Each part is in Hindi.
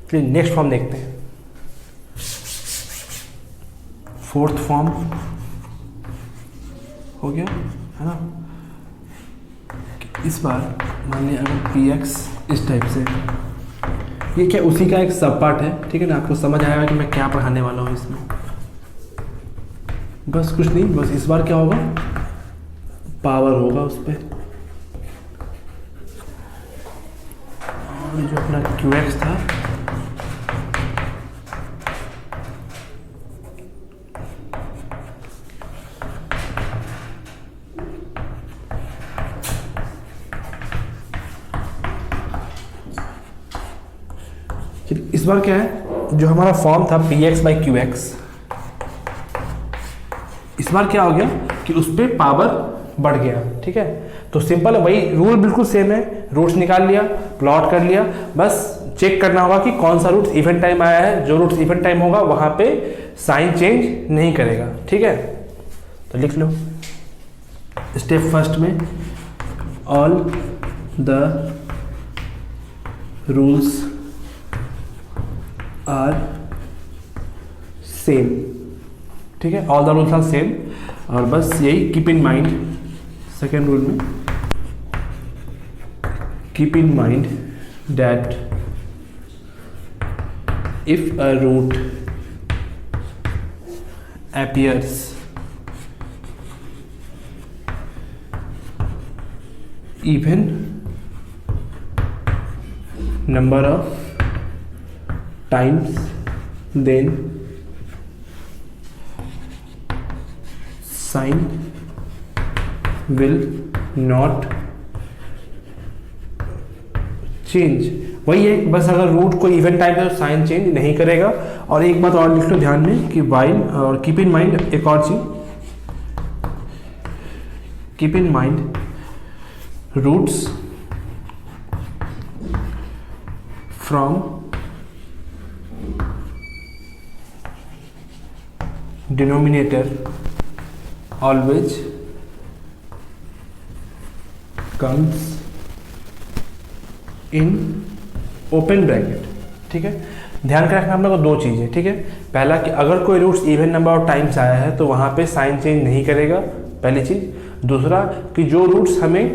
चलिए नेक्स्ट फॉर्म देखते हैं। फोर्थ फॉर्म हो गया है ना। इस बार मान लिया अगर पी एक्स इस टाइप से, ये क्या उसी का एक सब पार्ट है, ठीक है ना। आपको समझ आएगा कि मैं क्या पढ़ाने वाला हूँ इसमें। बस कुछ नहीं, बस इस बार क्या होगा, पावर होगा उस पर। जो अपना क्यू एक्स था इस बार क्या है, जो हमारा फॉर्म था P x by Q x, इस बार क्या हो गया कि उस पर पावर बढ़ गया, ठीक है। तो सिंपल है, वही रूल बिल्कुल सेम है, रूट्स निकाल लिया, प्लॉट कर लिया, बस चेक करना होगा कि कौन सा रूट्स इवन टाइम आया है। जो रूट्स इवन टाइम होगा वहां पे साइन चेंज नहीं करेगा, ठीक है। तो लिख लो स्टेप फर्स्ट में, all the rules are same, ठीक है, all the rules are same. और बस यही keep in mind, second rule में keep in mind that if a root appears even number of times, then sign will not change। वही है, बस अगर रूट को इवन टाइप है तो साइन चेंज नहीं करेगा। और एक बात और लिख लो ध्यान में कि वाइल, और कीप इन माइंड एक और चीज, keep in mind roots from denominator always comes in open bracket, ठीक है। ध्यान का रखना हम लोग को दो चीज़ें, ठीक है। पहला कि अगर कोई roots even number of times आया है तो वहाँ पे साइन चेंज नहीं करेगा, पहली चीज़। दूसरा कि जो रूट्स हमें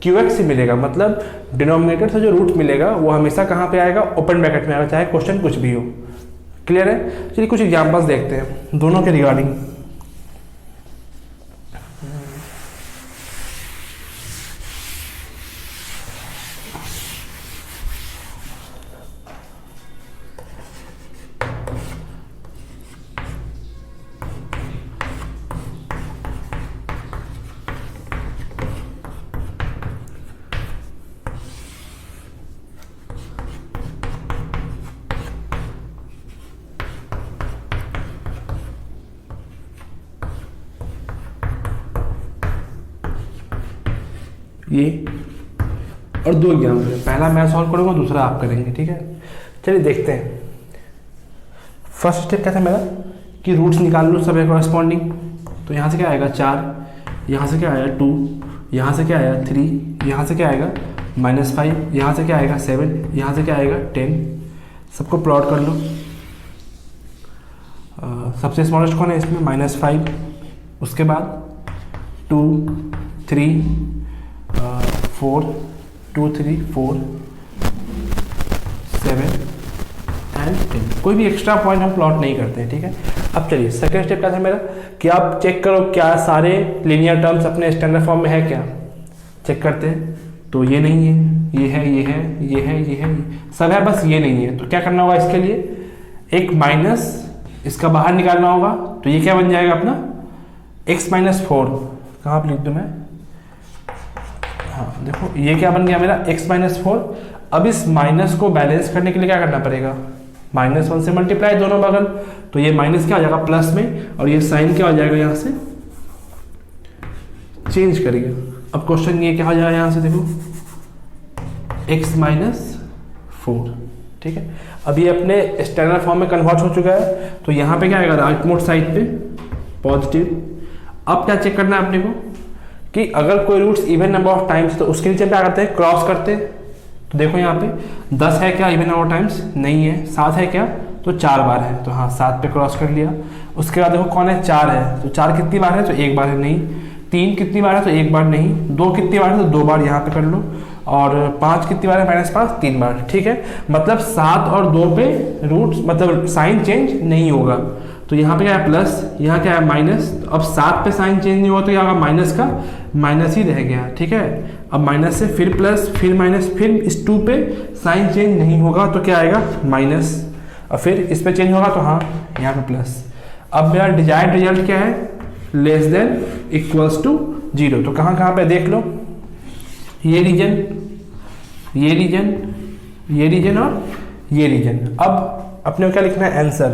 क्यू एक्स से मिलेगा, मतलब डिनोमिनेटर से जो रूट मिलेगा वो हमेशा कहाँ पे आएगा, ओपन ब्रैकेट में आएगा, चाहे क्वेश्चन कुछ भी हो। क्लियर है। चलिए कुछ एग्जांपल्स देखते हैं दोनों के रिगार्डिंग। ये और दो एग्जाम्पल है, पहला मैं सॉल्व करूँगा, दूसरा आप करेंगे, ठीक है। चलिए देखते हैं। फर्स्ट स्टेप क्या था मेरा कि रूट्स निकाल लो सब है कॉरेस्पॉन्डिंग। तो यहाँ से क्या आएगा 4, यहाँ से क्या आया 2, यहाँ से क्या आया 3, यहाँ से क्या आएगा -5, यहाँ से क्या आएगा 7, यहाँ से क्या आएगा 10। सबको प्लॉट कर लो। सबसे स्मॉलेस्ट कौन है इसमें, -5, उसके बाद 2, 3, 4, 2, 3, 4, 7 एंड 10। कोई भी एक्स्ट्रा पॉइंट हम प्लॉट नहीं करते हैं, ठीक है। अब चलिए सेकंड स्टेप क्या था मेरा कि आप चेक करो क्या सारे लीनियर टर्म्स अपने स्टैंडर्ड फॉर्म में है क्या। चेक करते हैं तो ये नहीं है, ये है, ये है, ये है, ये है, सब है, बस ये नहीं है। तो क्या करना होगा इसके लिए, एक माइनस इसका बाहर निकालना होगा। तो ये क्या बन जाएगा अपना x-4। कहाँ पर लिख दूँ मैं, हाँ देखो ये क्या बन गया मेरा x-4। अब इस माइनस को बैलेंस करने के लिए क्या करना पड़ेगा, -1 से मल्टीप्लाई दोनों बगल। तो ये माइनस क्या हो जाएगा प्लस में, और ये साइन क्या हो जाएगा यहाँ से चेंज करिए। अब क्वेश्चन ये क्या हो जाएगा यहाँ से देखो x-4, ठीक है। अब ये अपने स्टैंडर्ड फॉर्म में कन्वर्ट हो चुका है। तो यहाँ पे क्या आएगा राइटमोस्ट साइड पे पॉजिटिव। अब क्या चेक करना है अपने को कि अगर कोई roots even number of times तो उसके नीचे क्या करते हैं क्रॉस करते हैं, तो देखो यहाँ पे 10 है क्या इवन नंबर टाइम्स, नहीं है। 7 है क्या, तो 4 बार है, तो हाँ 7 पे क्रॉस कर लिया। उसके बाद देखो कौन है, 4 है, तो 4 कितनी बार है, तो 1 बार है, नहीं। 3 कितनी बार है, तो 1 बार, नहीं। 2 कितनी बार है, तो 2 बार, यहाँ पे कर लो। और 5 कितनी बार है, -5, 3 बार, ठीक है। मतलब 7 और 2 पे रूट मतलब साइन चेंज नहीं होगा। तो यहाँ पे क्या है प्लस, यहाँ क्या है माइनस। तो अब 7 पे साइन चेंज नहीं हुआ तो क्या होगा, माइनस का माइनस ही रह गया, ठीक है। अब माइनस से फिर प्लस, फिर माइनस, फिर इस 2 पे साइन चेंज नहीं होगा तो क्या आएगा, माइनस। और फिर इस पे चेंज होगा तो हाँ यहाँ पे प्लस। अब मेरा डिजायर्ड रिजल्ट क्या है, लेस देन इक्वल्स टू 0। तो कहाँ कहाँ पे देख लो, ये रीजन, ये रीजन, ये रीजन और ये रीजन। अब अपने को क्या लिखना है, आंसर।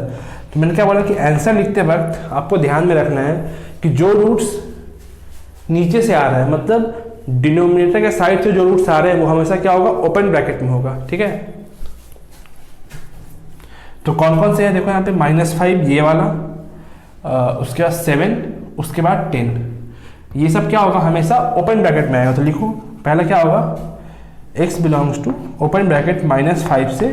तो मैंने क्या बोला कि आंसर लिखते वक्त आपको ध्यान में रखना है कि जो रूट्स नीचे से आ रहा है, मतलब डिनोमिनेटर के साइड से जो रूट्स आ रहे हैं वो हमेशा क्या होगा, ओपन ब्रैकेट में होगा, ठीक है। तो कौन कौन से है, देखो यहाँ पे -5 ये वाला, उसके बाद 7, उसके बाद 10, ये सब क्या होगा, हमेशा ओपन ब्रैकेट में आएगा। तो लिखो पहला क्या होगा, x belongs to open bracket -5 से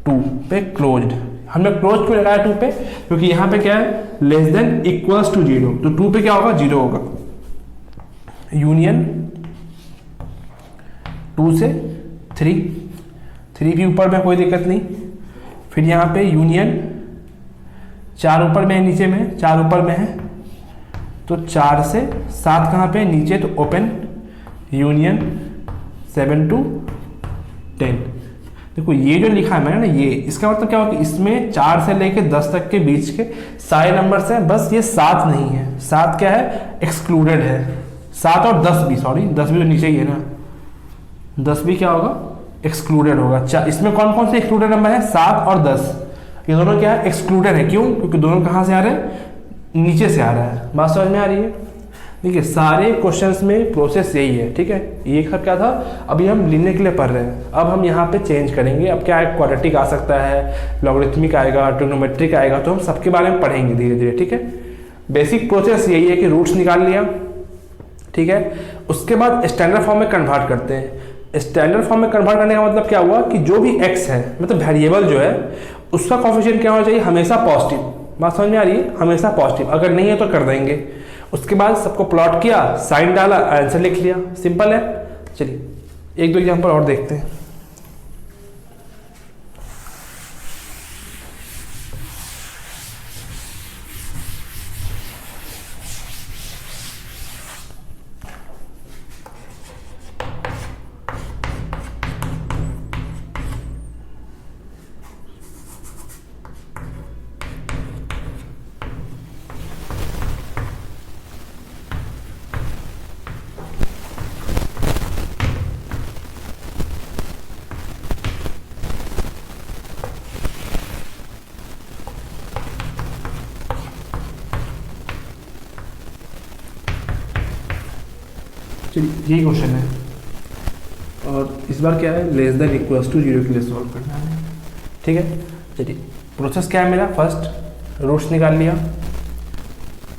2 पे क्लोज्ड। हमने क्लोज क्यों लगाया 2 पे, क्योंकि यहाँ पे क्या है, लेस देन इक्वल्स टू 0। तो 2 पे क्या होगा, 0 होगा। यूनियन 2 से 3 भी ऊपर में कोई दिक्कत नहीं। फिर यहाँ पे यूनियन 4 ऊपर में है, नीचे में है, 4 ऊपर में है, तो 4 से 7 कहाँ पे नीचे, तो ओपन यूनियन 7 to 10। देखो ये जो लिखा है मैंने ना, ये इसका मतलब क्या होगा कि इसमें 4 से लेके 10 तक के बीच के सारे नंबर्स हैं, बस ये 7 नहीं है। 7 क्या है, एक्सक्लूडेड है। 7 और 10 भी, सॉरी 10 भी तो नीचे ही है ना, 10 भी क्या होगा, एक्सक्लूडेड होगा। इसमें कौन कौन से एक्सक्लूडेड नंबर है, 7 और 10, ये दोनों क्या है, एक्सक्लूडेड है। क्यों, क्योंकि दोनों कहाँ से आ रहे हैं, नीचे से आ रहा है। बात समझ में आ रही है। देखिए सारे क्वेश्चंस में प्रोसेस यही है, ठीक है। ये सब क्या था, अभी हम लिखने के लिए पढ़ रहे हैं, अब हम यहाँ पे चेंज करेंगे। अब क्या है, क्वाड्रेटिक आ सकता है, लॉगरिथमिक आएगा, ट्रिग्नोमेट्रिक आएगा, तो हम सबके बारे में पढ़ेंगे धीरे धीरे, ठीक है। बेसिक प्रोसेस यही है कि रूट्स निकाल लिया, ठीक है। उसके बाद स्टैंडर्ड फॉर्म में कन्वर्ट करते हैं। स्टैंडर्ड फॉर्म में कन्वर्ट करने का मतलब क्या हुआ कि जो भी x है, मतलब वेरिएबल जो है, उसका कोफिशिएंट क्या होना चाहिए, हमेशा पॉजिटिव। बात समझ में आ रही है, हमेशा पॉजिटिव। अगर नहीं है तो कर देंगे। उसके बाद सबको प्लॉट किया, साइन डाला, आंसर लिख लिया, सिंपल है। चलिए 1-2 एग्जांपल और देखते हैं। चलिए यही क्वेश्चन है, और इस बार क्या है, लेस देन इक्वल्स टू 0 के लिए सॉल्व करना है, ठीक है। चलिए प्रोसेस क्या है मेरा, फर्स्ट रूट्स निकाल लिया।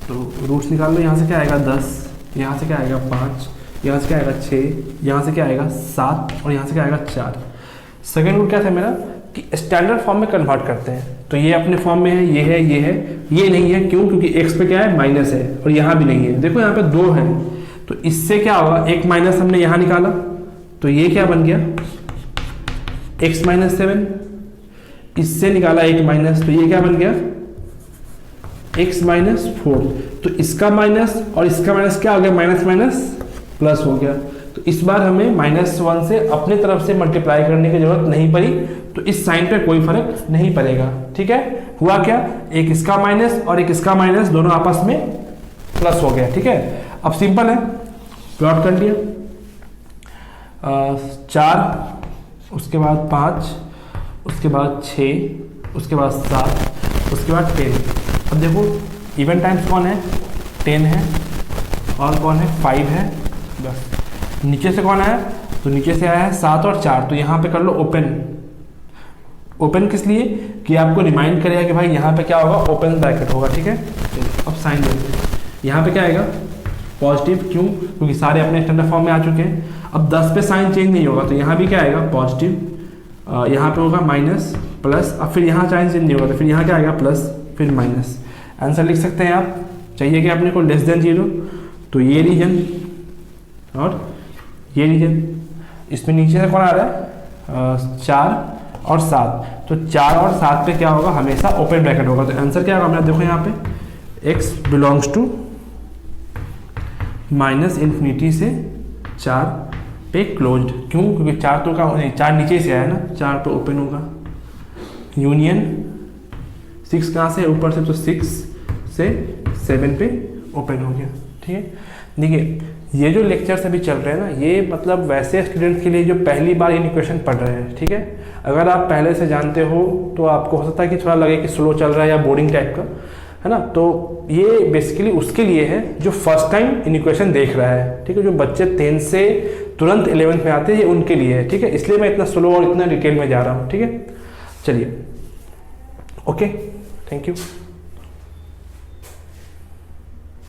तो रूट्स निकाल लो, यहाँ से क्या आएगा 10, यहाँ से क्या आएगा 5, यहाँ से क्या आएगा 6, यहाँ से क्या आएगा 7, और यहाँ से क्या आएगा 4। सेकेंड रूट क्या था मेरा कि स्टैंडर्ड फॉर्म में कन्वर्ट करते हैं। तो ये अपने फॉर्म में है, ये है, ये है, ये नहीं है। क्यों, क्योंकि x पे क्या है, माइनस है, और यहाँ भी नहीं है। देखो यहाँ पे 2 है, तो इससे क्या होगा, एक माइनस हमने यहाँ निकाला, तो ये क्या बन गया, x -7। इससे निकाला एक माइनस, तो ये क्या बन गया, x -4। तो इसका माइनस और इसका माइनस क्या हो गया, माइनस माइनस प्लस हो गया। तो इस बार हमें -1 से अपने तरफ से मल्टीप्लाई करने की जरूरत नहीं पड़ी, तो इस साइन पे कोई फर्क नहीं पड़ेगा, ठीक है। हुआ क्या, एक इसका माइनस और एक इसका माइनस, दोनों आपस में प्लस हो गया, ठीक है। अब सिंपल है, प्लॉट कर लिया। 4, उसके बाद 5, उसके बाद 6, उसके बाद 7, उसके बाद 10। अब देखो इवन टाइम्स कौन है, 10 है, और कौन है, 5 है। बस नीचे से कौन आया, तो नीचे से आया है 7 और 4। तो यहाँ पे कर लो ओपन। ओपन किस लिए, कि आपको रिमाइंड करेगा कि भाई यहाँ पे क्या होगा, ओपन ब्रैकेट होगा, ठीक है। अब साइन देते हैं, यहाँ पे क्या आएगा पॉजिटिव क्यों? क्योंकि सारे अपने स्टैंडर्ड फॉर्म में आ चुके हैं। अब 10 पे साइन चेंज नहीं होगा तो यहाँ भी क्या आएगा पॉजिटिव, यहाँ पे होगा माइनस प्लस, अब फिर यहाँ साइन चेंज नहीं होगा तो फिर यहाँ क्या आएगा प्लस फिर माइनस। आंसर लिख सकते हैं आप। चाहिए कि अपने को लेस देन 0, तो ये रीजन और ये रीजन, इसमें नीचे से कौन आ रहा है 4 और 7, तो 4 और 7 पे क्या होगा हमेशा ओपन ब्रैकेट होगा। तो आंसर क्या होगा हमारा, देखो यहाँ पे x बिलोंग्स टू -∞ से 4 पे क्लोज्ड। क्यों? क्योंकि 4 तो का नहीं, 4 नीचे से आया ना, 4 पे ओपन होगा। यूनियन 6 कहाँ से ऊपर से, तो 6 से 7 पे ओपन हो गया। ठीक है, देखिए ये जो लेक्चर्स अभी चल रहे हैं ना, ये मतलब वैसे स्टूडेंट्स के लिए जो पहली बार इन इक्वेशन पढ़ रहे हैं। ठीक है, अगर आप पहले से जानते हो तो आपको हो सकता है कि थोड़ा लगे कि स्लो चल रहा है या बोरिंग टाइप का, है ना। तो ये बेसिकली उसके लिए है जो फर्स्ट टाइम इन इक्वेशन देख रहा है। ठीक है, जो बच्चे 10th से तुरंत 11th में आते हैं, ये उनके लिए है। ठीक है, इसलिए मैं इतना स्लो और इतना डिटेल में जा रहा हूँ। ठीक है, चलिए, ओके, थैंक यू।